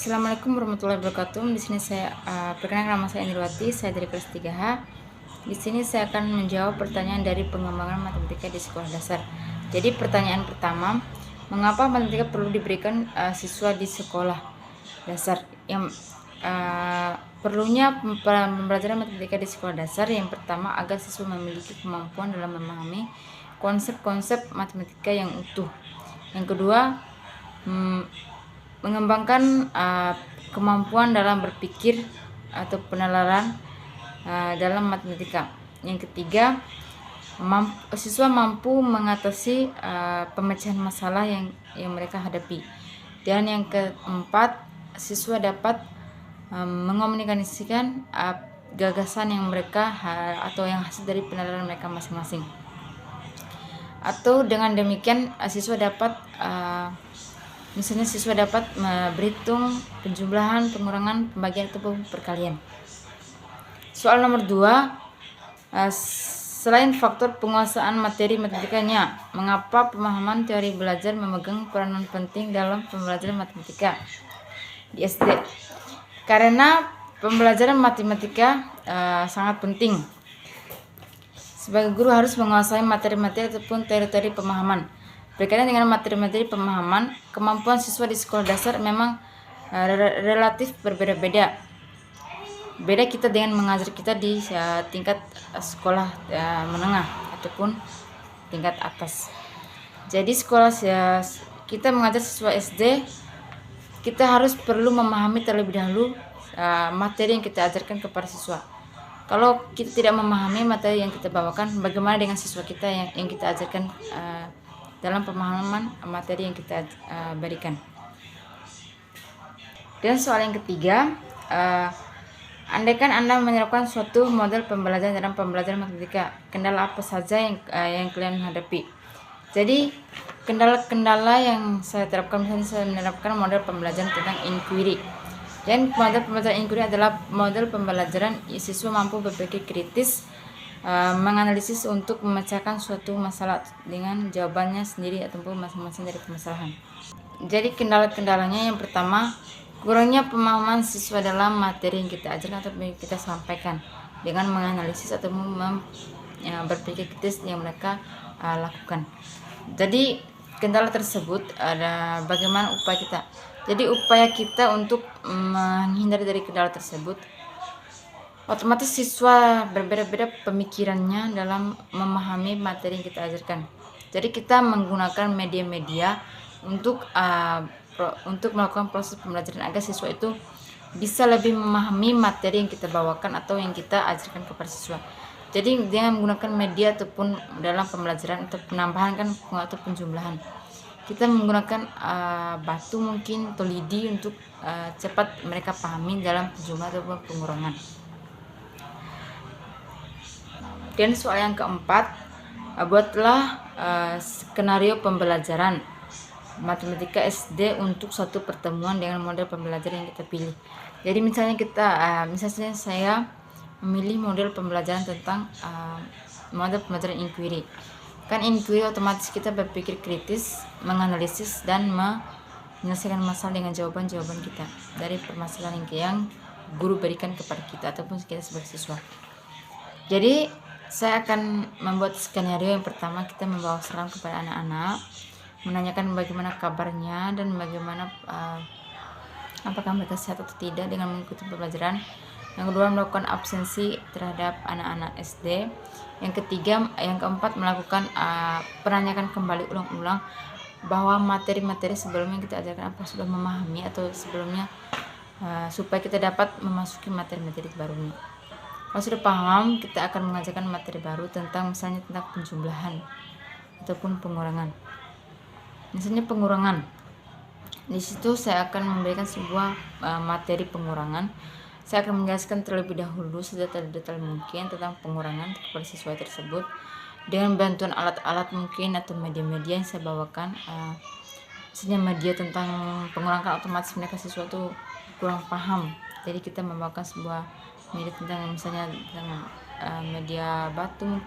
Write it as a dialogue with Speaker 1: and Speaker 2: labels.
Speaker 1: Assalamualaikum warahmatullahi wabarakatuh. Di sini saya perkenalkan, nama saya Indriwati, saya dari kelas 3H. Di sini saya akan menjawab pertanyaan dari pengembangan matematika di sekolah dasar. Jadi pertanyaan pertama, mengapa matematika perlu diberikan siswa di sekolah dasar? Yang perlunya pembelajaran matematika di sekolah dasar, yang pertama agar siswa memiliki kemampuan dalam memahami konsep-konsep matematika yang utuh. Yang kedua, mengembangkan kemampuan dalam berpikir atau penalaran dalam matematika. Yang ketiga, siswa mampu mengatasi pemecahan masalah yang mereka hadapi. Dan yang keempat, siswa dapat mengomunikasikan gagasan yang mereka atau yang hasil dari penalaran mereka masing-masing. Atau dengan demikian siswa dapat misalnya siswa dapat berhitung penjumlahan, pengurangan, pembagian atau perkalian. Soal nomor 2, selain faktor penguasaan materi matematikanya, mengapa pemahaman teori belajar memegang peranan penting dalam pembelajaran matematika di SD? Karena pembelajaran matematika sangat penting. Sebagai guru harus menguasai materi-materi ataupun teori-teori pemahaman. Berkaitan dengan materi-materi pemahaman, kemampuan siswa di sekolah dasar memang relatif berbeda-beda. Beda kita dengan mengajar kita di tingkat sekolah menengah ataupun tingkat atas. Jadi sekolah kita mengajar siswa SD, kita harus perlu memahami terlebih dahulu materi yang kita ajarkan kepada siswa. Kalau kita tidak memahami materi yang kita bawakan, bagaimana dengan siswa kita yang kita ajarkan dalam pemahaman materi yang kita berikan. Dan soal yang ketiga, andaikan Anda menerapkan suatu model pembelajaran dalam pembelajaran matematika, kendala apa saja yang kalian hadapi? Jadi kendala-kendala yang saya terapkan, misalnya saya menerapkan model pembelajaran tentang inquiry. Dan model pembelajaran inquiry adalah model pembelajaran siswa mampu berpikir kritis, menganalisis untuk memecahkan suatu masalah dengan jawabannya sendiri ataupun masing-masing dari permasalahan. Jadi kendala-kendalanya, yang pertama, kurangnya pemahaman siswa dalam materi yang kita ajarkan atau yang kita sampaikan dengan menganalisis atau berpikir kritis yang mereka lakukan. Jadi kendala tersebut ada bagaimana upaya kita. Jadi upaya kita untuk menghindari dari kendala tersebut, otomatis siswa berbeda-beda pemikirannya dalam memahami materi yang kita ajarkan. Jadi kita menggunakan media-media untuk melakukan proses pembelajaran agar siswa itu bisa lebih memahami materi yang kita bawakan atau yang kita ajarkan kepada siswa. Jadi dengan menggunakan media ataupun dalam pembelajaran atau penambahan atau penjumlahan, kita menggunakan batu mungkin atau lidi untuk cepat mereka pahami dalam penjumlahan ataupun pengurangan. Dan soal yang keempat, buatlah skenario pembelajaran matematika SD untuk suatu pertemuan dengan model pembelajaran yang kita pilih. Jadi misalnya saya memilih model pembelajaran tentang model pembelajaran inquiry. Kan inquiry otomatis kita berpikir kritis, menganalisis dan menyelesaikan masalah dengan jawaban-jawaban kita dari permasalahan yang guru berikan kepada kita ataupun kita sebagai siswa. Jadi saya akan membuat skenario. Yang pertama, kita membawa salam kepada anak-anak, menanyakan bagaimana kabarnya dan bagaimana apakah mereka sehat atau tidak dengan mengikuti pembelajaran. Yang kedua, melakukan absensi terhadap anak-anak SD. Yang keempat, melakukan penanyakan kembali ulang-ulang bahwa materi-materi sebelumnya kita ajarkan apa sudah memahami atau sebelumnya, supaya kita dapat memasuki materi-materi barunya. Kalau sudah paham, kita akan mengajarkan materi baru misalnya tentang penjumlahan ataupun pengurangan. Misalnya pengurangan, di situ saya akan memberikan sebuah materi pengurangan. Saya akan menjelaskan terlebih dahulu sedetail mungkin tentang pengurangan kepada siswa tersebut dengan bantuan alat-alat mungkin atau media-media yang saya bawakan. Misalnya media tentang pengurangan, otomatis mereka siswa itu kurang paham. Jadi kita membawakan sebuah media tentang misalnya media batu mungkin